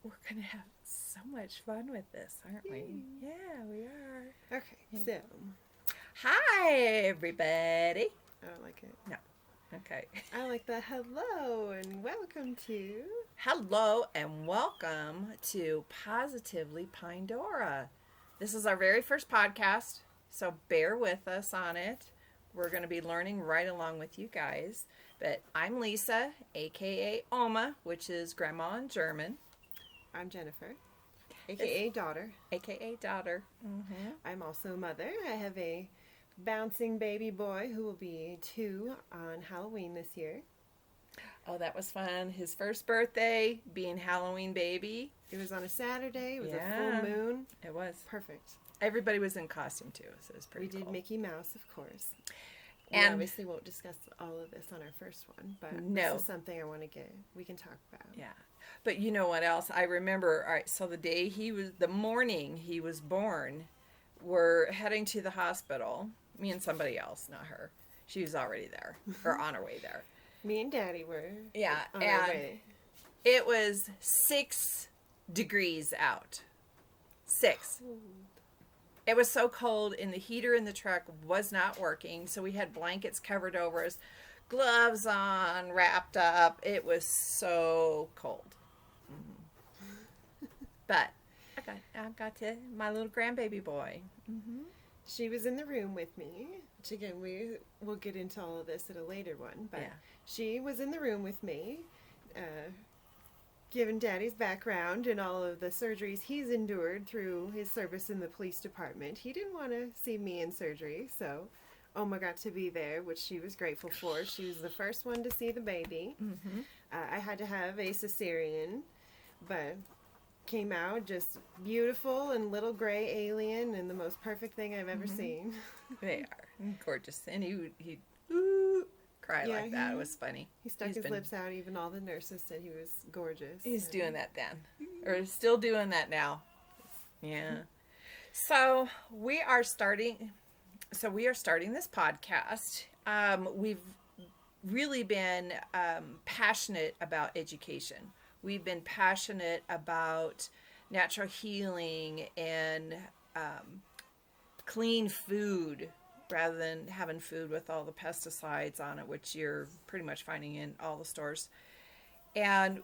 we're going to have so much fun with this, aren't we? Yeah, we are. Okay, so Hi, everybody. I don't like it. No. Okay. I like the hello and welcome to. Hello and welcome to Positively Pandora. This is our very first podcast, so bear with us on it. We're going to be learning right along with you guys. But I'm Lisa, aka Oma, which is grandma in German, I'm Jennifer, aka daughter. aka daughter. Mm-hmm. I'm also a mother. I have a bouncing baby boy who will be 2 on Halloween this year. Oh, that was fun. His first birthday, being Halloween baby. It was on a Saturday. It was a Yeah. full moon. It was. Perfect. Everybody was in costume too, so it was pretty We did cool. Mickey Mouse, of course. We And- obviously won't discuss all of this on our first one, but No. this is something I want to we can talk about. Yeah. But you know what else? I remember, all right, so the morning he was born, we're heading to the hospital. Me and somebody else, not her. She was already there, or on her way there. Me and Daddy were Yeah, on our and way. it was 6 degrees out. 6. It was so cold, and the heater in the truck was not working, so we had blankets covered over us, gloves on, wrapped up. It was so cold. But I got to my little grandbaby boy. Mm-hmm. She was in the room with me, which again, we'll get into all of this at a later one, but Yeah. she was in the room with me, given Daddy's background and all of the surgeries he's endured through his service in the police department. He didn't want to see me in surgery, so Oma got to be there, which she was grateful for. She was the first one to see the baby. Mm-hmm. I had to have a cesarean, but came out just beautiful and little gray alien and the most perfect thing I've ever seen. They are gorgeous, and he ooh, cried Yeah, like that. he- It was funny. He stuck He's his been- lips out. Even all the nurses said he was gorgeous. He's And doing that then, or still doing that now. Yeah. So we are starting. This podcast. We've really been passionate about education. We've been passionate about natural healing and clean food rather than having food with all the pesticides on it, which you're pretty much finding in all the stores. And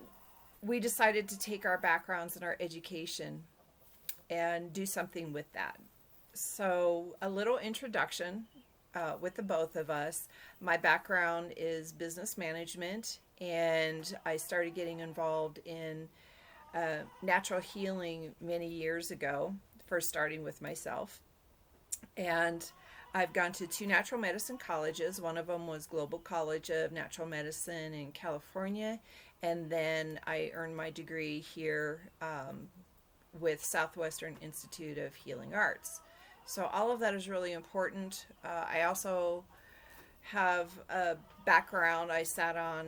we decided to take our backgrounds and our education and do something with that. So, a little introduction with the both of us. My background is business management, and I started getting involved in natural healing many years ago, first starting with myself. And I've gone to 2 natural medicine colleges. One of them was Global College of Natural Medicine in California. And then I earned my degree here with Southwestern Institute of Healing Arts. So all of that is really important. I also have a background. I sat on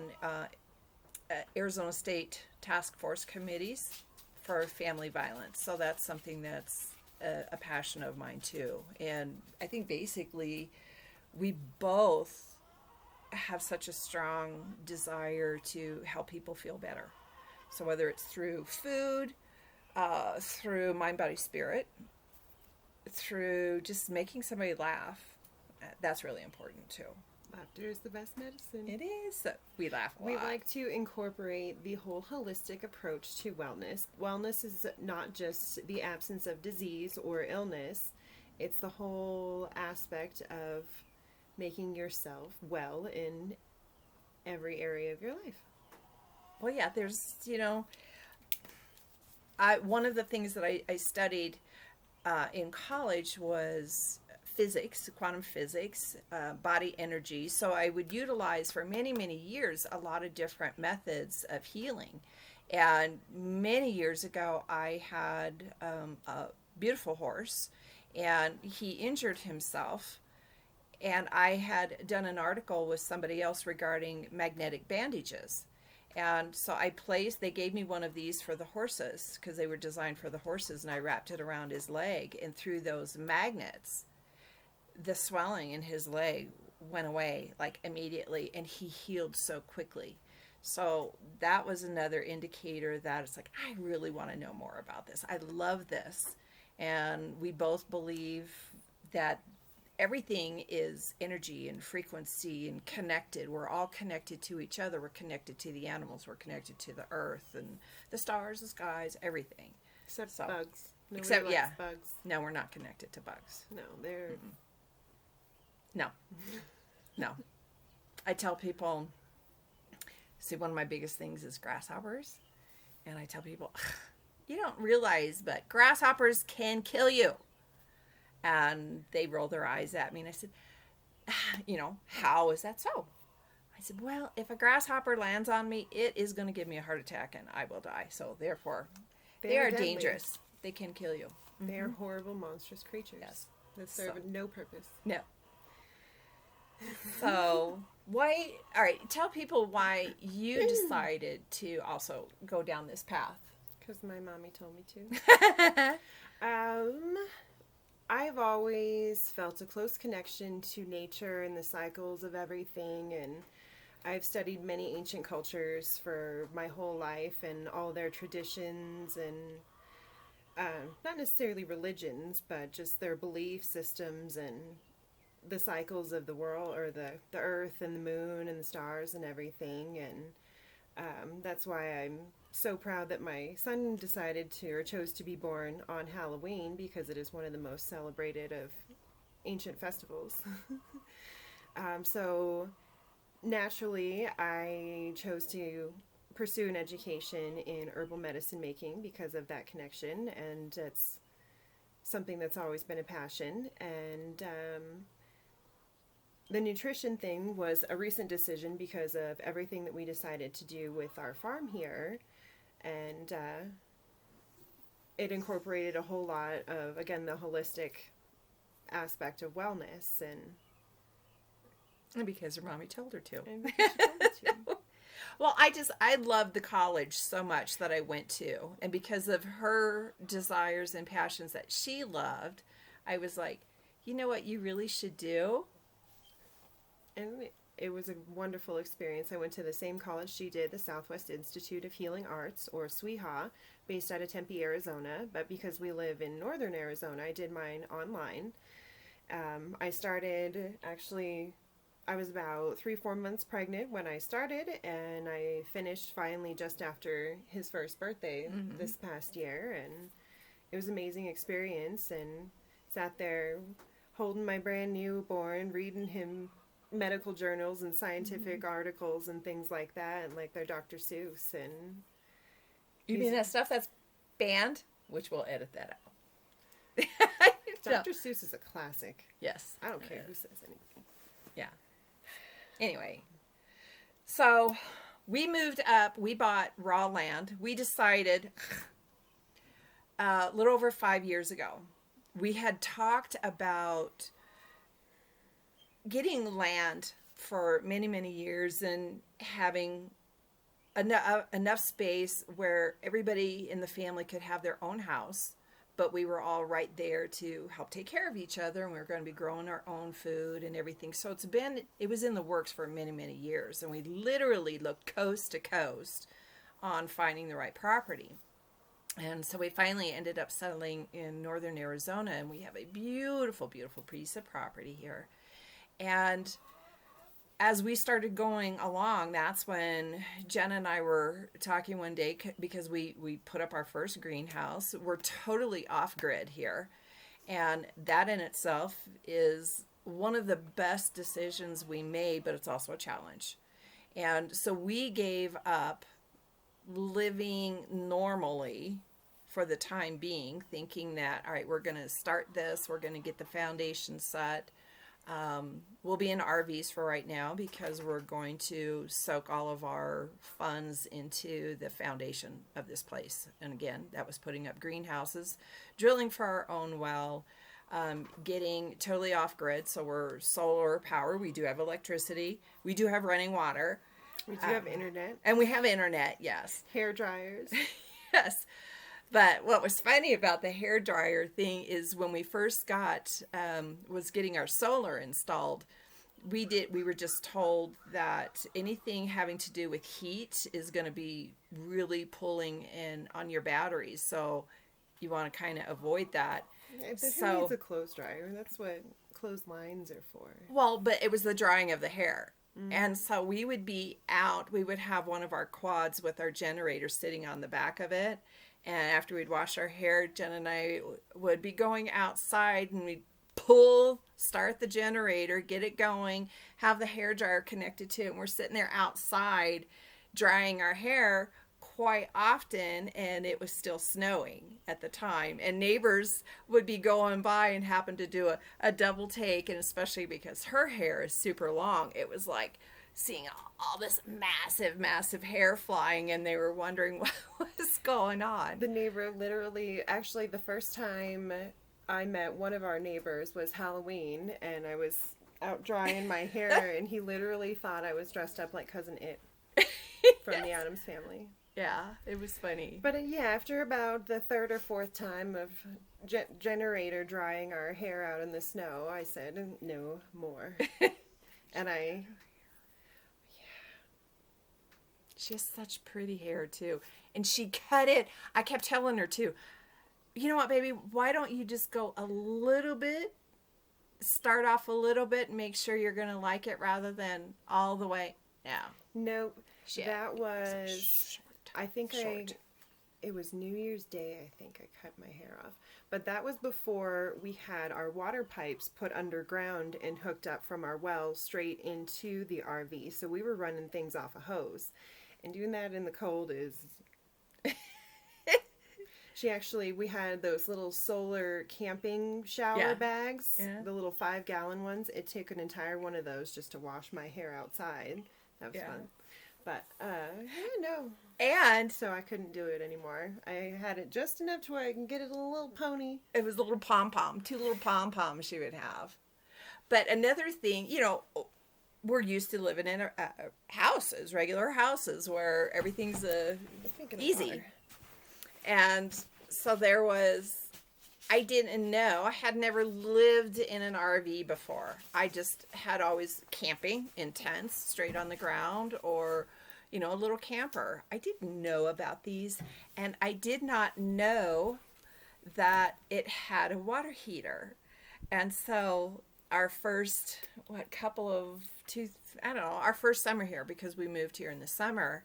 Arizona State Task Force committees for family violence. So that's something that's a passion of mine too. And I think basically we both have such a strong desire to help people feel better. So whether it's through food, through mind, body, spirit, through just making somebody laugh, that's really important too. Laughter is the best medicine. It is. We laugh a lot. We like to incorporate the whole holistic approach to wellness. Wellness is not just the absence of disease or illness. It's the whole aspect of making yourself well in every area of your life. Well, yeah, there's, one of the things that I studied in college was physics, quantum physics, body energy. So I would utilize for many, many years a lot of different methods of healing. And many years ago, I had a beautiful horse, and he injured himself. And I had done an article with somebody else regarding magnetic bandages. And so they gave me one of these for the horses because they were designed for the horses, and I wrapped it around his leg, and through those magnets, the swelling in his leg went away like immediately, and he healed so quickly. So that was another indicator that it's like, I really want to know more about this. I love this. And we both believe that everything is energy and frequency and connected. We're all connected to each other. We're connected to the animals. We're connected to the earth and the stars, the skies, everything. Except So- bugs. Nobody except- likes yeah. bugs. No, we're not connected to bugs. No, they're No. No. I tell people, see, one of my biggest things is grasshoppers. And I tell people, you don't realize, but grasshoppers can kill you. And they roll their eyes at me. And I said, how is that so? I said, well, if a grasshopper lands on me, it is going to give me a heart attack and I will die. So therefore, they are deadly. dangerous. They can kill you. They are horrible, monstrous creatures. Yes. That serve So- no purpose. No. So why? All right, tell people why you decided to also go down this path. Because my mommy told me to. I've always felt a close connection to nature and the cycles of everything, and I've studied many ancient cultures for my whole life and all their traditions and not necessarily religions, but just their belief systems and the cycles of the world, or the earth and the moon and the stars and everything. And that's why I'm so proud that my son decided to, or chose to be born on Halloween, because it is one of the most celebrated of ancient festivals. So naturally, I chose to pursue an education in herbal medicine making because of that connection, and it's something that's always been a passion. And the nutrition thing was a recent decision because of everything that we decided to do with our farm here. And it incorporated a whole lot of, again, the holistic aspect of wellness. And because her mommy told her to. And because she told me to. Well, I loved the college so much that I went to. And because of her desires and passions that she loved, I was like, you know what you really should do? And it was a wonderful experience. I went to the same college she did, the Southwest Institute of Healing Arts, or SWIHA, based out of Tempe, Arizona. But because we live in northern Arizona, I did mine online. I started, actually, I was about 3-4 months pregnant when I started, and I finished finally just after his first birthday this past year. And it was an amazing experience, and sat there holding my brand newborn, reading him medical journals and scientific articles and things like that, and like their Dr. Seuss. And You mean that stuff that's banned? Which we'll edit that out. Dr. Seuss is a classic. Yes. I don't care who says anything. Yeah. Anyway, so we moved up. We bought raw land. We decided a little over 5 years ago. We had talked about getting land for many, many years and having enough space where everybody in the family could have their own house, but we were all right there to help take care of each other, and we were going to be growing our own food and everything. So it was in the works for many, many years, and we literally looked coast to coast on finding the right property. And so we finally ended up settling in northern Arizona, and we have a beautiful, beautiful piece of property here. And as we started going along, that's when Jen and I were talking one day, because we put up our first greenhouse. We're totally off grid here. And that in itself is one of the best decisions we made, but it's also a challenge. And so we gave up living normally for the time being, thinking that, all right, we're going to start this, we're going to get the foundation set. We'll be in RVs for right now because we're going to soak all of our funds into the foundation of this place. And again, that was putting up greenhouses, drilling for our own well, getting totally off grid. So we're solar power. We do have electricity. We do have running water. We do have internet, And we have internet, yes. hair dryers. Yes. But what was funny about the hair dryer thing is when we first was getting our solar installed, we were just told that anything having to do with heat is going to be really pulling in on your batteries. So you want to kind of avoid that. But who So, needs a clothes dryer? That's what clotheslines are for. well, but it was the drying of the hair. And so we would be out, we would have one of our quads with our generator sitting on the back of it. And after we'd wash our hair, Jen and I would be going outside and we'd start the generator, get it going, have the hair dryer connected to it. And we're sitting there outside drying our hair quite often, and it was still snowing at the time, and neighbors would be going by and happen to do a double take, and especially because her hair is super long, it was like seeing all this massive hair flying, and they were wondering what was going on. The neighbor literally, actually, the first time I met one of our neighbors was Halloween, and I was out drying my hair, and he literally thought I was dressed up like Cousin It from the Addams Family. Yeah, it was funny. But yeah, after about the third or fourth time of generator drying our hair out in the snow, I said, no more. And she has such pretty hair too, and she cut it. I kept telling her too, you know what, baby, why don't you just go a little bit, start off a little bit and make sure you're gonna like it rather than all the way. No, Shit. that was, I think Short. it was New Year's Day, I think I cut my hair off. But that was before we had our water pipes put underground and hooked up from our well straight into the RV. So we were running things off a hose. And doing that in the cold is... we had those little solar camping shower bags, the little 5-gallon ones. It took an entire one of those just to wash my hair outside. That was fun. But, no. And So I couldn't do it anymore. I had it just enough to where I can get it a little pony. it was a little pom-pom, 2 little pom-poms she would have. But another thing, we're used to living in houses, regular houses, where everything's Speaking of easy. water. And so I didn't know, I had never lived in an RV before. I just had always camping in tents, straight on the ground, or, a little camper. I didn't know about these, and I did not know that it had a water heater. And so our first, our first summer here, because we moved here in the summer,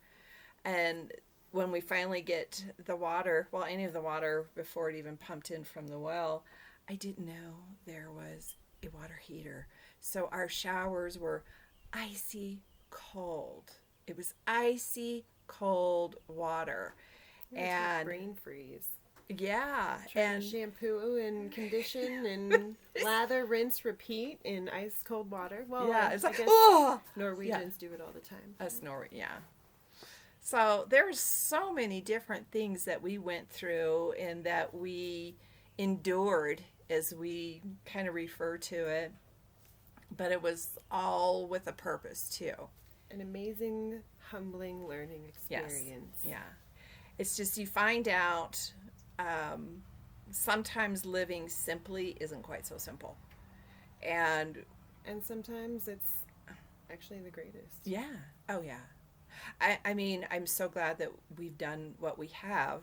and when we finally get the water, any of the water before it even pumped in from the well, I didn't know there was a water heater. So our showers were icy cold. It was icy cold water. And brain freeze. yeah, And shampoo and condition and lather, rinse, repeat in ice cold water. Well, yeah, it's I like, guess oh, Norwegians do it all the time. us Norway, yeah. So there's so many different things that we went through and that we endured, as we kind of refer to it. But it was all with a purpose too. An amazing, humbling learning experience. Yeah. It's just you find out sometimes living simply isn't quite so simple. And sometimes it's actually the greatest. yeah. Oh, yeah. I mean, I'm so glad that we've done what we have,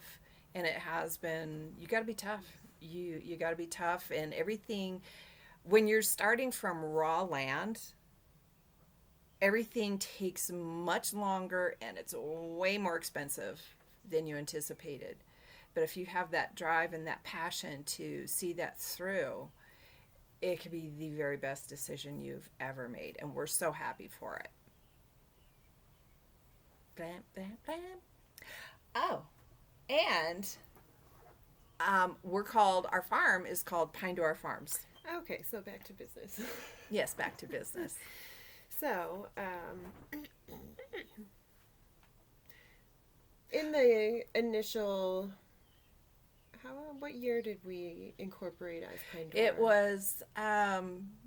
and it has been, you got to be tough. You got to be tough, and everything, when you're starting from raw land, everything takes much longer and it's way more expensive than you anticipated. But if you have that drive and that passion to see that through, it could be the very best decision you've ever made, and we're so happy for it. Blam, blam, blam. Oh, and our farm is called Pine Door Farms. Okay, so back to business. Yes, back to business. So, in the initial, what year did we incorporate as Pine Door? It was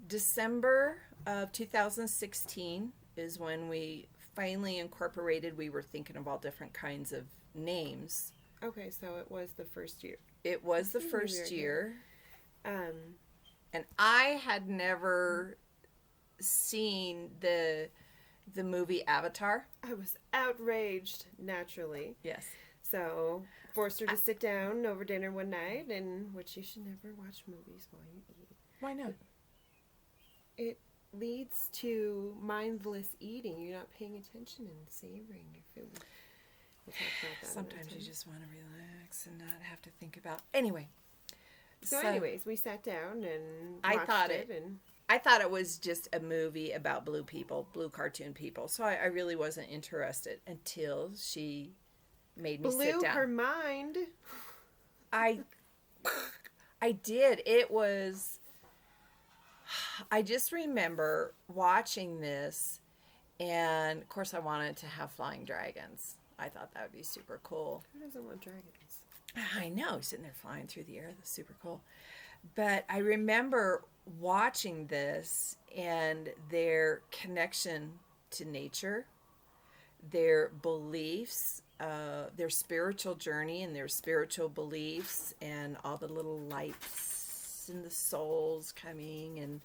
December of 2016 is when we finally incorporated. We were thinking of all different kinds of names. Okay, so it was the first year. It was the first year. Um, And I had never seen the movie Avatar? I was outraged, naturally. Yes. So, forced her to sit down over dinner one night, and which you should never watch movies while you eat. Why not? It leads to mindless eating. You're not paying attention and savoring your food. We'll talk about that Sometimes another you time. just want to relax and not have to think about. Anyway. So, anyways, we sat down and I watched thought and I thought it was just a movie about blue people, blue cartoon people. So I really wasn't interested until she made me sit blew down. her mind. I did. It was. I just remember watching this, and of course, I wanted to have flying dragons. I thought that would be super cool. Who doesn't want dragons? I know, sitting there flying through the air. That's super cool. But I remember watching this and their connection to nature, their beliefs, their spiritual journey and their spiritual beliefs, and all the little lights and the souls coming, and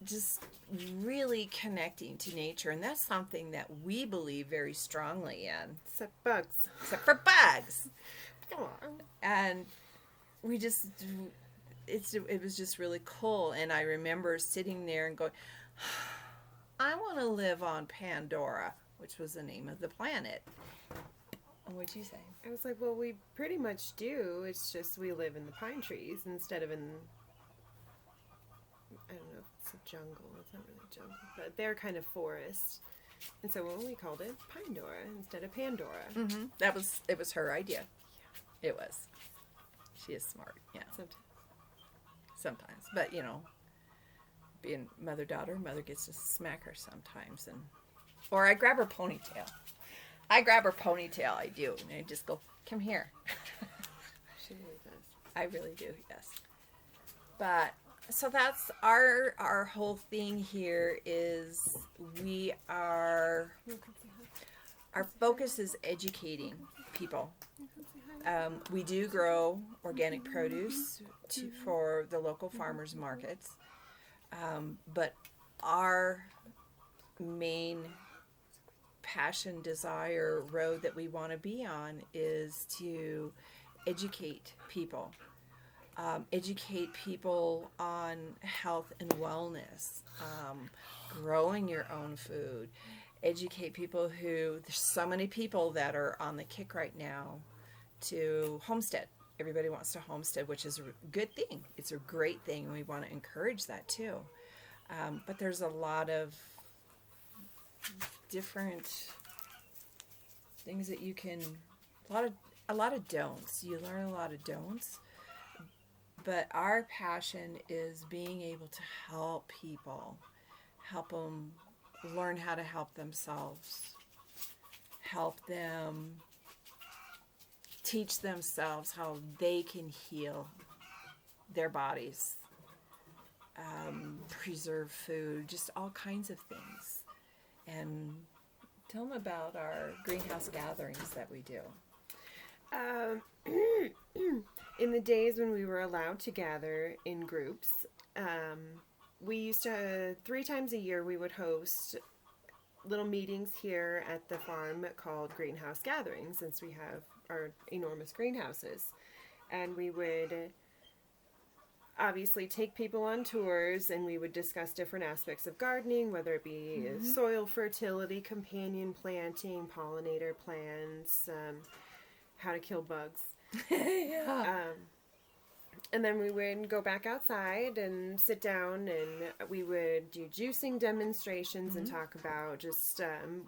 just really connecting to nature. And that's something that we believe very strongly in, Except bugs. except for bugs. Come on. And we just it was just really cool. And I remember sitting there and going, I want to live on Pandora, which was the name of the planet. And what'd you say? I was like, well, we pretty much do. It's just we live in the pine trees instead of in, I don't know if it's a jungle. It's not really a jungle, but they're kind of forest. And so we called it Pandora instead of Pandora. Mm-hmm. It was her idea. It was. She is smart. Yeah. Sometimes. But, being mother-daughter, mother gets to smack her sometimes. Or I grab her ponytail. I do. And I just go, come here. She really does. I really do, yes. But, so that's our whole thing here is our focus is educating people. We do grow organic produce for the local farmers markets, but our main passion, desire, road that we want to be on is to educate people. Educate people on health and wellness, growing your own food. Educate people there's so many people that are on the kick right now to homestead. Everybody wants to homestead, which is a good thing. It's a great thing, and we want to encourage that too. But there's a lot of different things that you can, a lot of don'ts. You learn a lot of don'ts. But our passion is being able to help people, help them learn how to help themselves, help them teach themselves how they can heal their bodies, preserve food, just all kinds of things. And tell them about our greenhouse gatherings that we do. In the days when we were allowed to gather in groups, we used to, 3 times a year, we would host little meetings here at the farm called greenhouse gatherings, since we have our enormous greenhouses. And we would obviously take people on tours, and we would discuss different aspects of gardening, whether it be soil fertility, companion planting, pollinator plants, how to kill bugs. Yeah. And then we would go back outside and sit down, and we would do juicing demonstrations and talk about just,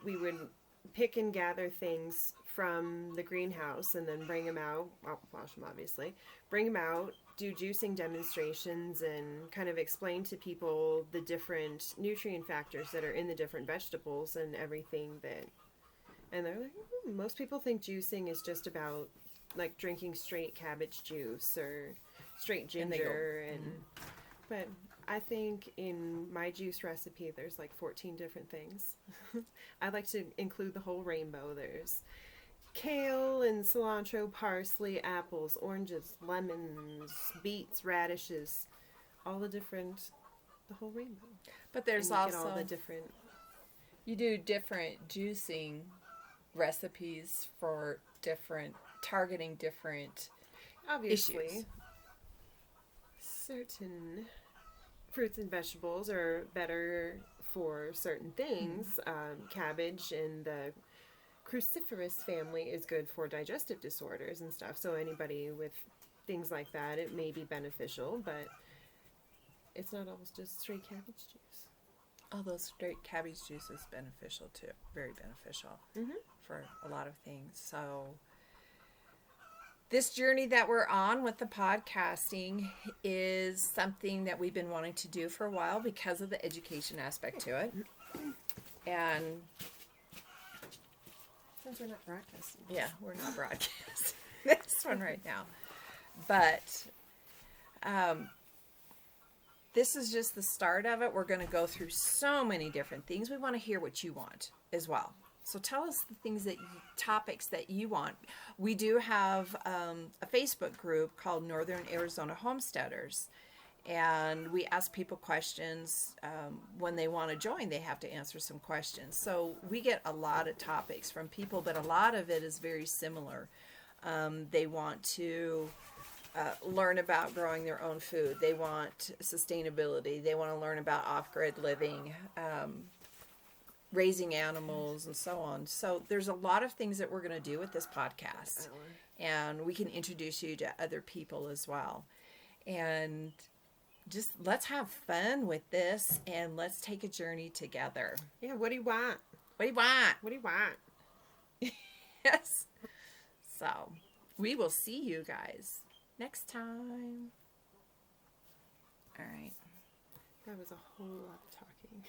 we would pick and gather things from the greenhouse and then bring them out, well, wash them obviously, bring them out, do juicing demonstrations, and kind of explain to people the different nutrient factors that are in the different vegetables and everything that, and they're like, most people think juicing is just about like drinking straight cabbage juice or straight ginger, and but I think in my juice recipe there's like 14 different things. I like to include the whole rainbow. There's kale and cilantro, parsley, apples, oranges, lemons, beets, radishes, all the different the whole rainbow. But there's and you get also all the different. you do different juicing recipes for different targeting different Obviously, issues. certain fruits and vegetables are better for certain things. Cabbage in the cruciferous family is good for digestive disorders and stuff. So anybody with things like that, it may be beneficial, but it's not always just straight cabbage juice. Although straight cabbage juice is beneficial too, very beneficial for a lot of things. So this journey that we're on with the podcasting is something that we've been wanting to do for a while because of the education aspect to it. And Since we're not broadcasting. yeah, we're not broadcasting this one right now. But this is just the start of it. We're going to go through so many different things. We want to hear what you want as well. So tell us the things topics that you want. We do have a Facebook group called Northern Arizona Homesteaders. And we ask people questions. When they want to join, they have to answer some questions. So we get a lot of topics from people, but a lot of it is very similar. They want to learn about growing their own food. They want sustainability. They want to learn about off-grid living, raising animals, and so on. So there's a lot of things that we're going to do with this podcast. And we can introduce you to other people as well. And just let's have fun with this, and let's take a journey together. Yeah, what do you want? What do you want? What do you want? Yes. So we will see you guys next time. All right. That was a whole lot of talking.